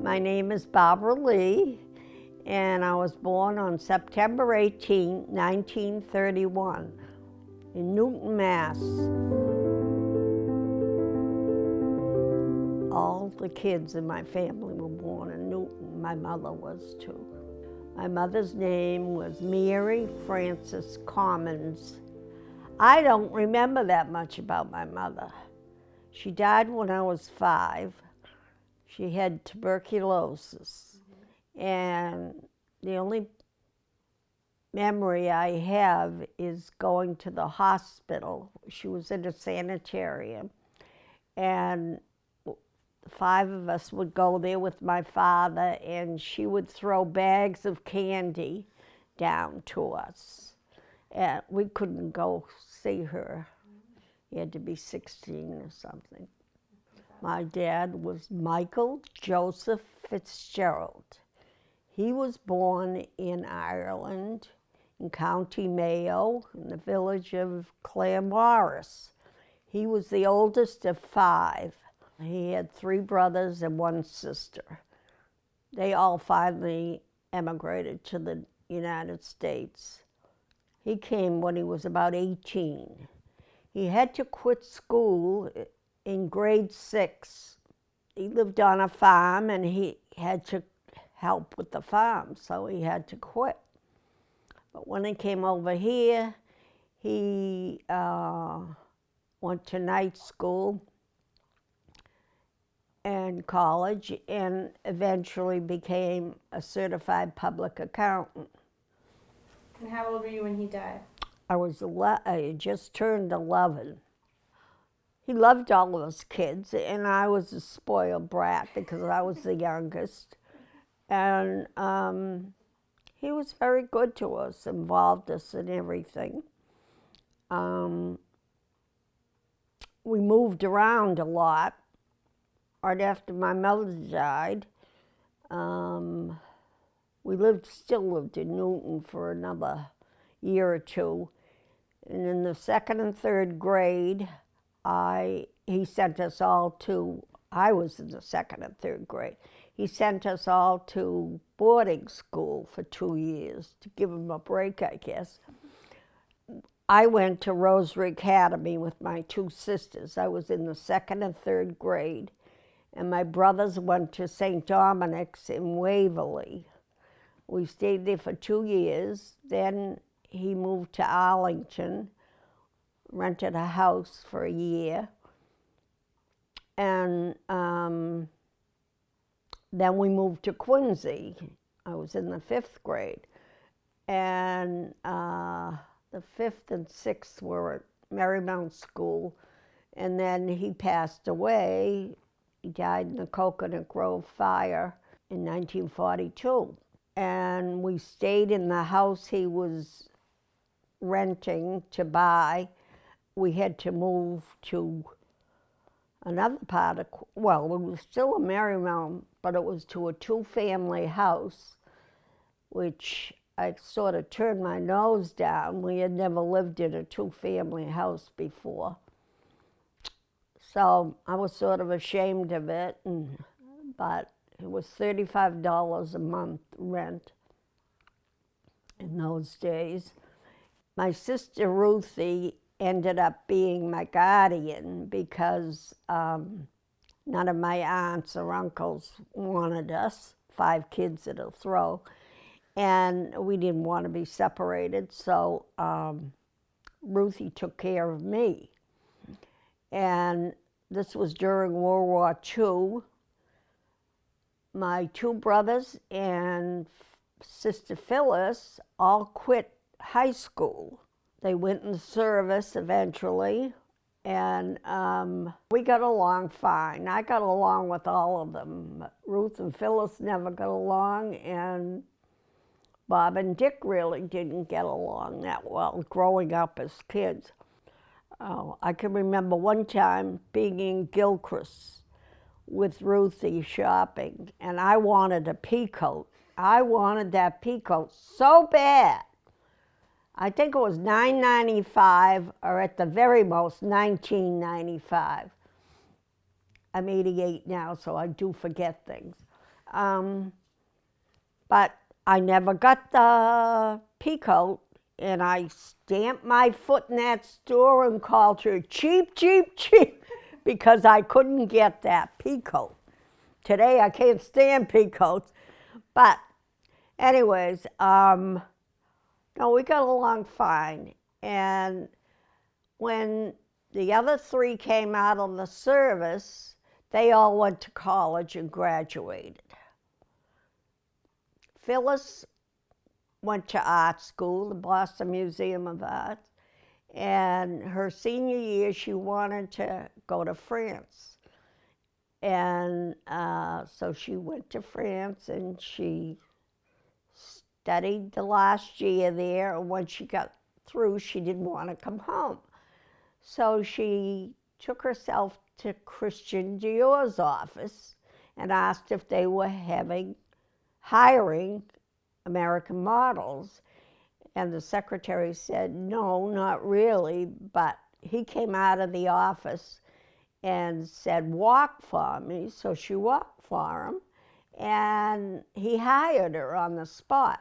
My name is Barbara Lee, and I was born on September 18, 1931, in Newton, Mass. All the kids in my family were born in Newton. My mother was too. My mother's name was Mary Frances Commons. I don't remember that much about my mother. She died when I was 5. She had tuberculosis. And the only memory I have is going to the hospital. She was in a sanitarium. And 5 of us would go there with my father, and she would throw bags of candy down to us. And we couldn't go see her. You had to be 16 or something. My dad was Michael Joseph Fitzgerald. He was born in Ireland, in County Mayo, in the village of Claremorris. He was the oldest of 5. He had 3 brothers and 1 sister. They all finally emigrated to the United States. He came when he was about 18. He had to quit school in grade 6. He lived on a farm and he had to help with the farm, so he had to quit. But when he came over here, he went to night school and college, and eventually became a certified public accountant. And how old were you when he died? I just turned 11. He loved all of us kids, and I was a spoiled brat because I was the youngest. And he was very good to us, involved us in everything. We moved around a lot. Right after my mother died, we still lived in Newton for another year or 2. And in the 2nd and 3rd grade, he sent us all to, I was in the 2nd and 3rd grade. He sent us all to boarding school for 2 years to give him a break, I guess. I went to Rosary Academy with my 2 sisters. I was in the 2nd and 3rd grade. And my brothers went to St. Dominic's in Waverly. We stayed there for 2 years. Then he moved to Arlington, rented a house for a year. And then we moved to Quincy. I was in the 5th grade. And the 5th and 6th were at Marymount School. And then he passed away. He died in the Coconut Grove fire in 1942. And we stayed in the house he was renting to buy. We had to move to another part of, well, it was still a Marymount, but it was to a 2-family house, which I sort of turned my nose down. We had never lived in a 2-family house before. So I was sort of ashamed of it, but it was $35 a month rent in those days. My sister Ruthie ended up being my guardian because none of my aunts or uncles wanted us, 5 kids at a throw, and we didn't want to be separated, so Ruthie took care of me. And this was during World War II. My 2 brothers and Sister Phyllis all quit high school. They went in the service eventually, and we got along fine. I got along with all of them. Ruth and Phyllis never got along, and Bob and Dick really didn't get along that well growing up as kids. I can remember one time being in Gilchrist with Ruthie shopping, and I wanted a pea coat. I wanted that pea coat so bad. I think it was $9.95, or at the very most, $19.95. I'm 88 now, so I do forget things. But I never got the peacoat, and I stamped my foot in that store and called her cheap, cheap, cheap, because I couldn't get that peacoat. Today I can't stand peacoats, but anyways, no, we got along fine. And when the other three came out of the service, they all went to college and graduated. Phyllis went to art school, the Boston Museum of Art, and her senior year she wanted to go to France. And so she went to France and she studied the last year there, and when she got through, she didn't want to come home. So she took herself to Christian Dior's office and asked if they were hiring American models. And the secretary said, no, not really, but he came out of the office and said, walk for me. So she walked for him, and he hired her on the spot.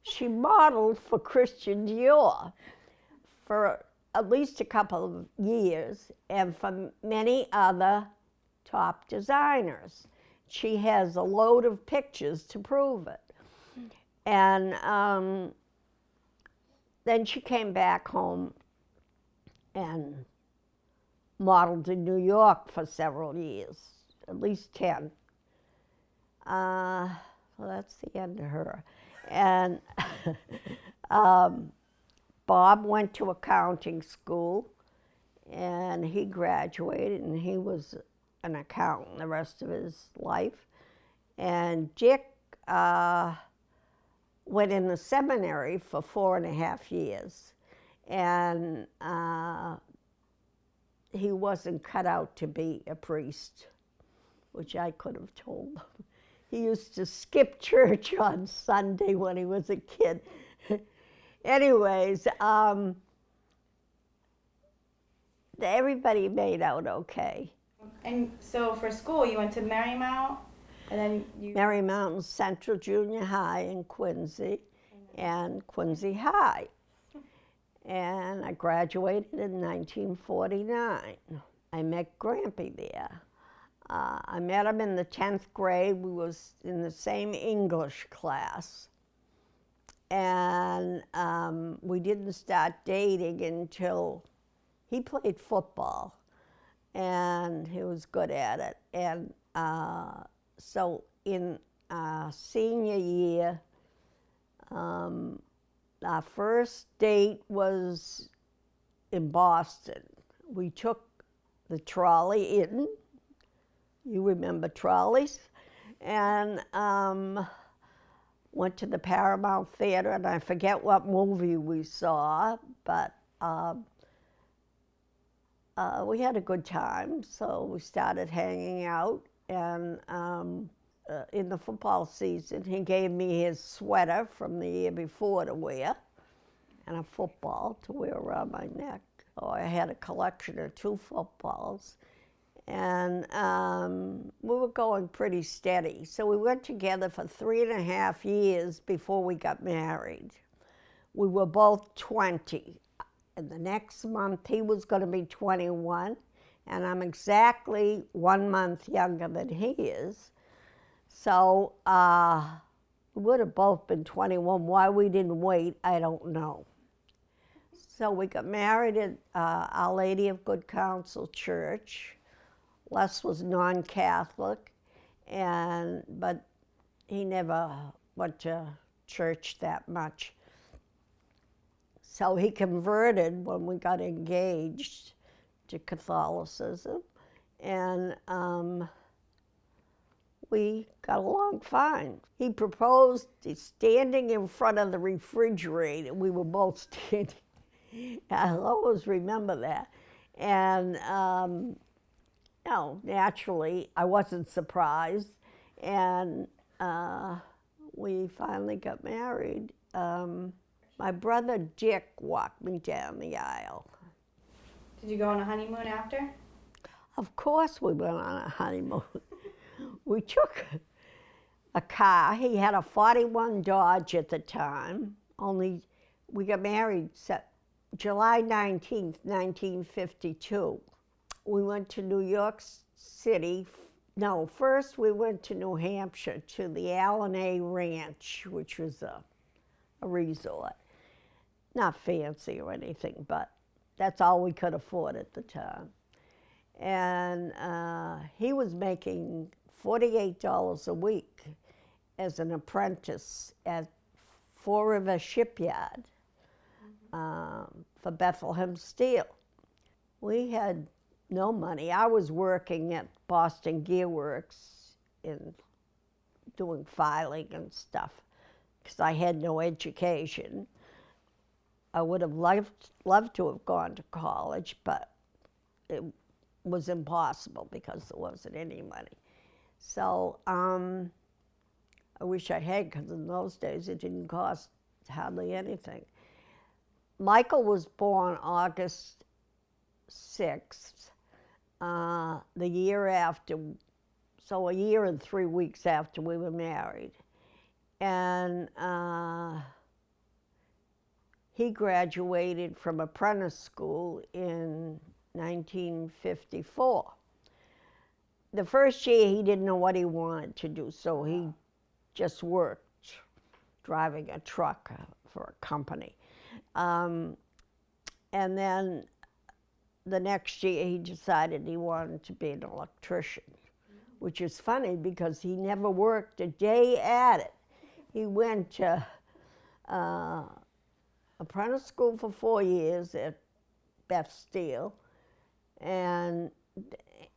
She modeled for Christian Dior for at least a couple of years and for many other top designers. She has a load of pictures to prove it. And then she came back home and modeled in New York for several years, at least 10. So that's the end of her. And Bob went to accounting school, and he graduated, and he was an accountant the rest of his life. And Dick went in the seminary for 4.5 years, and he wasn't cut out to be a priest, which I could have told him. He used to skip church on Sunday when he was a kid. Anyways, everybody made out okay. And so for school, you went to Marymount, and then you... Marymount Central Junior High in Quincy, and Quincy High. And I graduated in 1949. I met Grampy there. I met him in the 10th grade. We was in the same English class. And we didn't start dating until he played football, and he was good at it. And so in senior year, our first date was in Boston. We took the trolley in. You remember trolleys? And went to the Paramount Theater, and I forget what movie we saw, but we had a good time, so we started hanging out. And in the football season, he gave me his sweater from the year before to wear, and a football to wear around my neck. So I had a collection of 2 footballs, and we were going pretty steady. So we went together for 3.5 years before we got married. We were both 20. And the next month, he was going to be 21, and I'm exactly 1 month younger than he is. So we would have both been 21. Why we didn't wait, I don't know. So we got married at Our Lady of Good Counsel Church. Les was non-Catholic, but he never went to church that much. So he converted when we got engaged to Catholicism, and we got along fine. He proposed standing in front of the refrigerator. We were both standing. I'll always remember that. And no, naturally, I wasn't surprised, and we finally got married. My brother Dick walked me down the aisle. Did you go on a honeymoon after? Of course we went on a honeymoon. We took a car. He had a 41 Dodge at the time. Only we got married July 19th, 1952. We went to New York City. No, first we went to New Hampshire to the Allen Ranch, which was a resort. Not fancy or anything, but that's all we could afford at the time. And he was making $48 a week as an apprentice at Fall River Shipyard for Bethlehem Steel. We had no money. I was working at Boston Gear Works in doing filing and stuff because I had no education. I would have loved to have gone to college, but it was impossible because there wasn't any money. So I wish I had, because in those days it didn't cost hardly anything. Michael was born August 6th, the year after, so a year and 3 weeks after we were married. And he graduated from apprentice school in 1954. The first year he didn't know what he wanted to do, so he just worked driving a truck for a company. And then the next year he decided he wanted to be an electrician, which is funny because he never worked a day at it. He went to apprentice school for 4 years at Beth Steel, and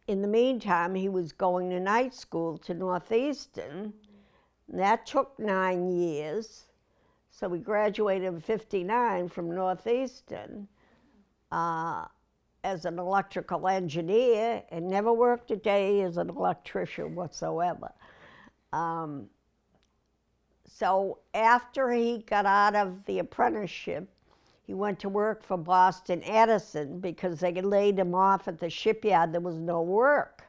in the meantime he was going to night school to Northeastern. That took 9 years, so we graduated in '59 from Northeastern as an electrical engineer and never worked a day as an electrician whatsoever. So after he got out of the apprenticeship, he went to work for Boston Edison because they had laid him off at the shipyard. There was no work.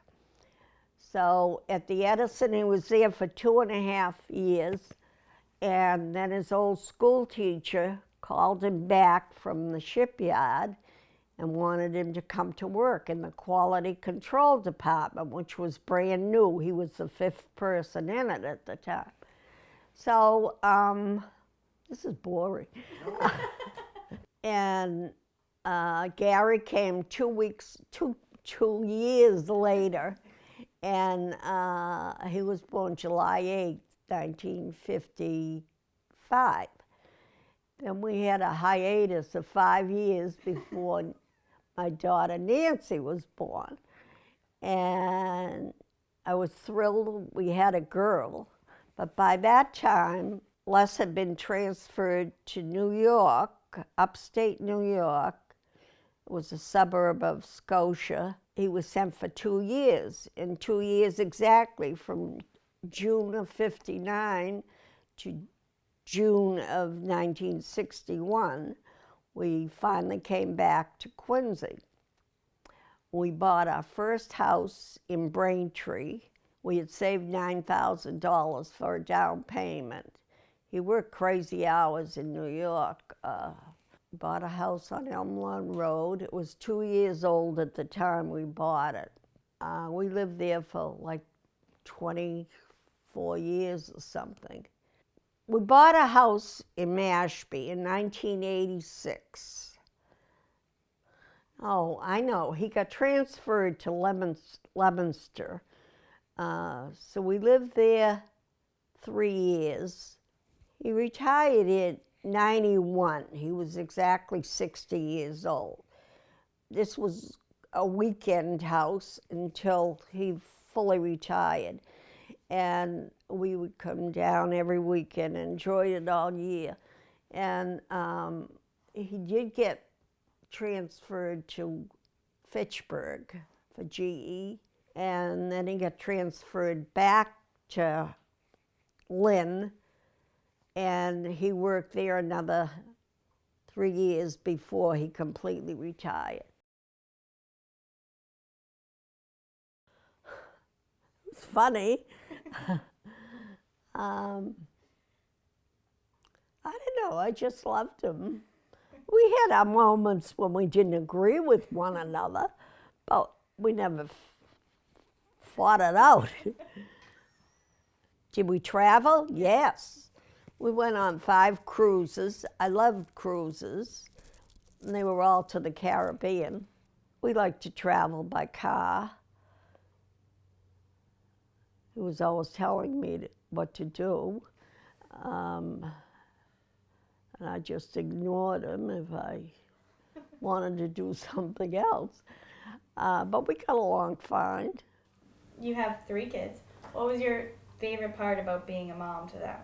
So at the Edison, he was there for 2.5 years, and then his old school teacher called him back from the shipyard and wanted him to come to work in the quality control department, which was brand new. He was the 5th person in it at the time. So, this is boring. And Gary came 2 years later, and he was born July 8th, 1955. Then we had a hiatus of 5 years before my daughter Nancy was born. And I was thrilled we had a girl. But by that time, Les had been transferred to New York, upstate New York. It was a suburb of Scotia. He was sent for 2 years, and 2 years exactly, from June of '59 to June of 1961, we finally came back to Quincy. We bought our first house in Braintree. We had saved $9,000 for a down payment. He worked crazy hours in New York. Bought a house on Elm Lawn Road. It was 2 years old at the time we bought it. We lived there for like 24 years or something. We bought a house in Mashpee in 1986. Oh, I know. He got transferred to Leominster. So we lived there 3 years. He retired at 91. He was exactly 60 years old. This was a weekend house until he fully retired. And we would come down every weekend and enjoy it all year. And he did get transferred to Fitchburg for GE. And then he got transferred back to Lynn, and he worked there another 3 years before he completely retired. It's funny. I don't know, I just loved him. We had our moments when we didn't agree with one another, but we never fought it out. Did we travel? Yes. We went on 5 cruises. I loved cruises, and they were all to the Caribbean. We liked to travel by car. He was always telling me what to do, and I just ignored him if I wanted to do something else. But we got along fine. You have 3 kids. What was your favorite part about being a mom to them?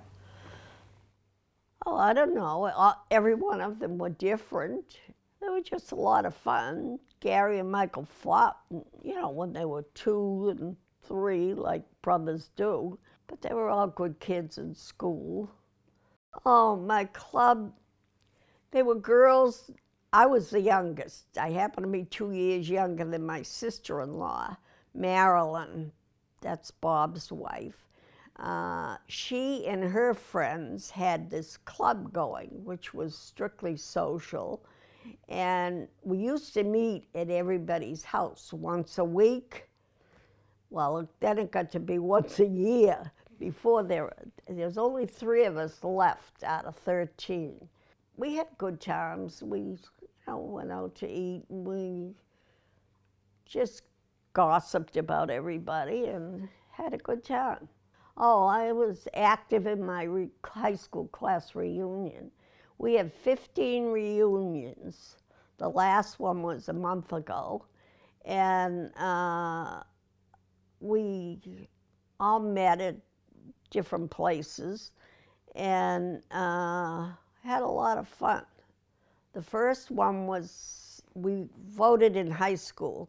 Oh, I don't know. Every one of them were different. They were just a lot of fun. Gary and Michael fought, when they were 2 and 3, like brothers do. But they were all good kids in school. Oh, my club, they were girls. I was the youngest. I happened to be 2 years younger than my sister-in-law, Marilyn. That's Bob's wife. She and her friends had this club going, which was strictly social. And we used to meet at everybody's house once a week. Well, then it got to be once a year. Before there's only 3 of us left out of 13. We had good times. We went out to eat, and we just gossiped about everybody and had a good time. Oh, I was active in my high school class reunion. We had 15 reunions. The last one was a month ago. And we all met at different places and had a lot of fun. The first one was, we voted in high school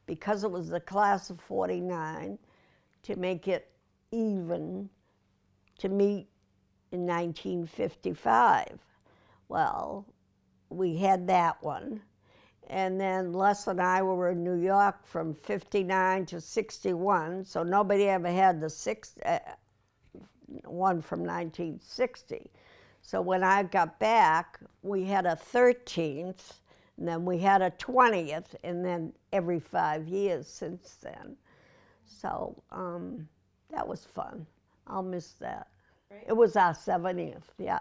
because it was the class of 49 to make it even to meet in 1955. Well, we had that one. And then Les and I were in New York from 59 to 61, so nobody ever had the one from 1960. So when I got back, we had a 13th, and then we had a 20th, and then every 5 years since then. So that was fun. I'll miss that. Right. It was our 70th, yeah.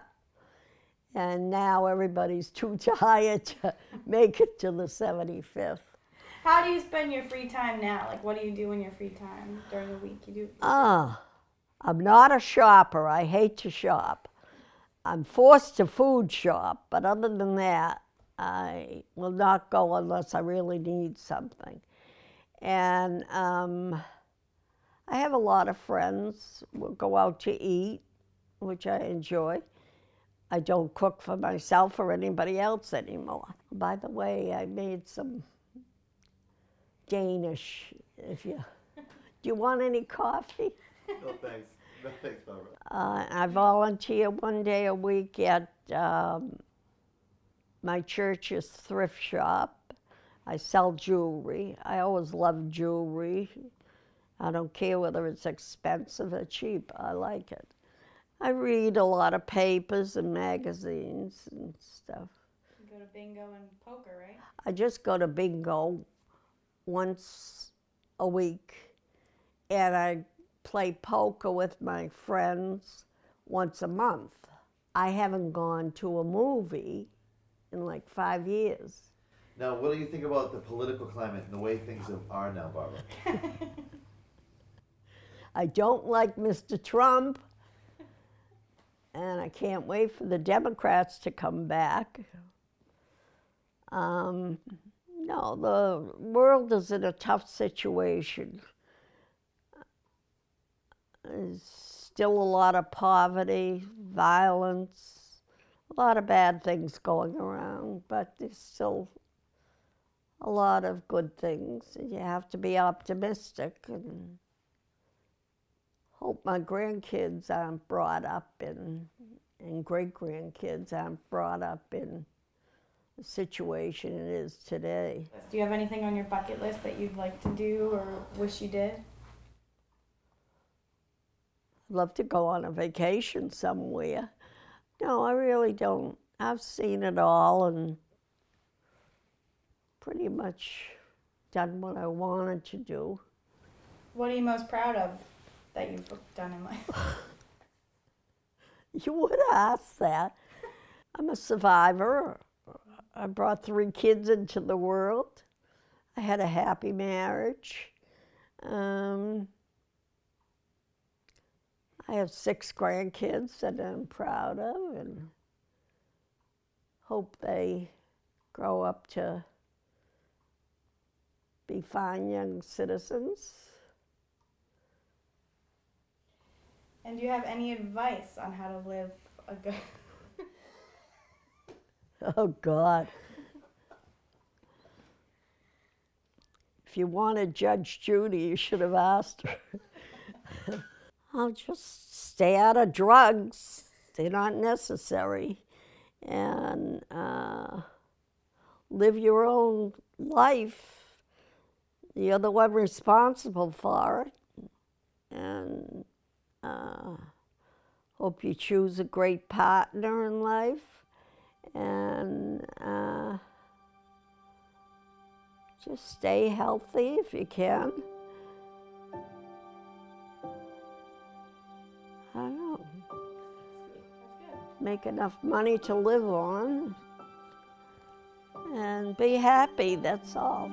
And now everybody's too tired to make it to the 75th. How do you spend your free time now? Like, what do you do in your free time during the week? I'm not a shopper. I hate to shop. I'm forced to food shop, but other than that, I will not go unless I really need something. And I have a lot of friends. We'll go out to eat, which I enjoy. I don't cook for myself or anybody else anymore. By the way, I made some Danish. Do you want any coffee? No, thanks. No, thanks, Barbara. I volunteer one day a week at my church's thrift shop. I sell jewelry. I always love jewelry. I don't care whether it's expensive or cheap. I like it. I read a lot of papers and magazines and stuff. You go to bingo and poker, right? I just go to bingo once a week, and I play poker with my friends once a month. I haven't gone to a movie in like 5 years. Now, what do you think about the political climate and the way things are now, Barbara? I don't like Mr. Trump, and I can't wait for the Democrats to come back. No, the world is in a tough situation. There's still a lot of poverty, violence, a lot of bad things going around, but there's still a lot of good things. You have to be optimistic and hope my grandkids aren't brought up and great-grandkids aren't brought up in the situation it is today. Do you have anything on your bucket list that you'd like to do or wish you did? I'd love to go on a vacation somewhere. No, I really don't. I've seen it all and pretty much done what I wanted to do. What are you most proud of that you've done in life? You would ask that. I'm a survivor. I brought 3 kids into the world. I had a happy marriage. I have 6 grandkids that I'm proud of and hope they grow up to be fine young citizens. And do you have any advice on how to live a good... Oh, God. If you wanted Judge Judy, you should have asked her. I'll just stay out of drugs. They're not necessary. And live your own life. You're the one responsible for it. And hope you choose a great partner in life. And just stay healthy if you can. I don't know. Make enough money to live on and be happy, that's all.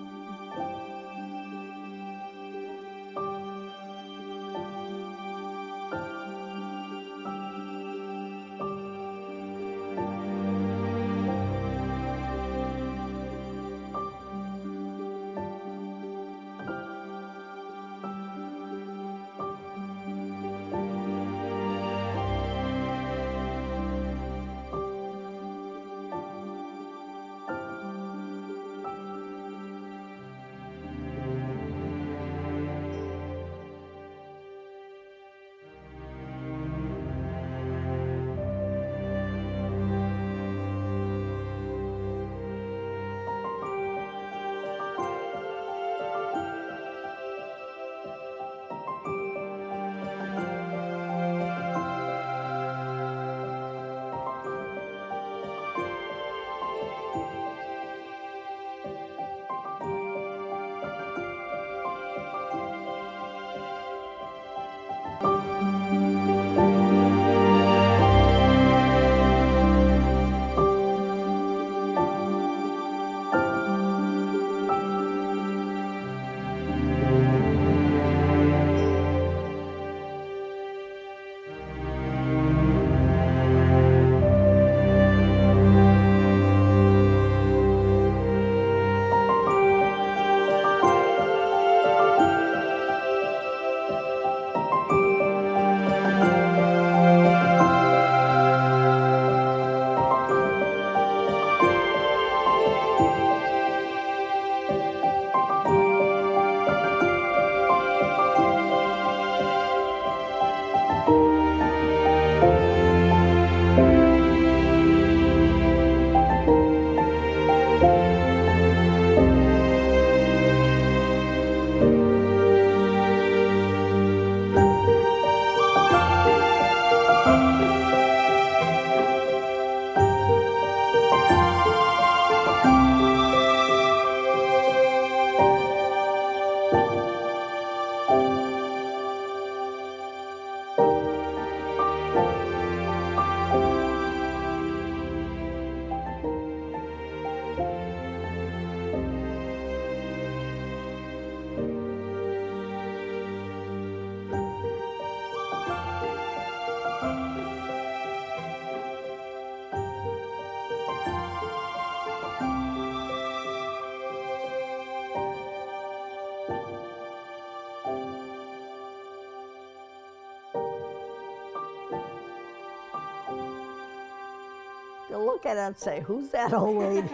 They'll look at it and say, who's that old lady?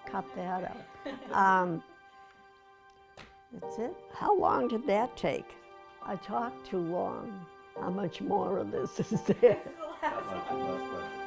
Cut that out. That's it. How long did that take? I talked too long. How much more of this is there? Not much, last question.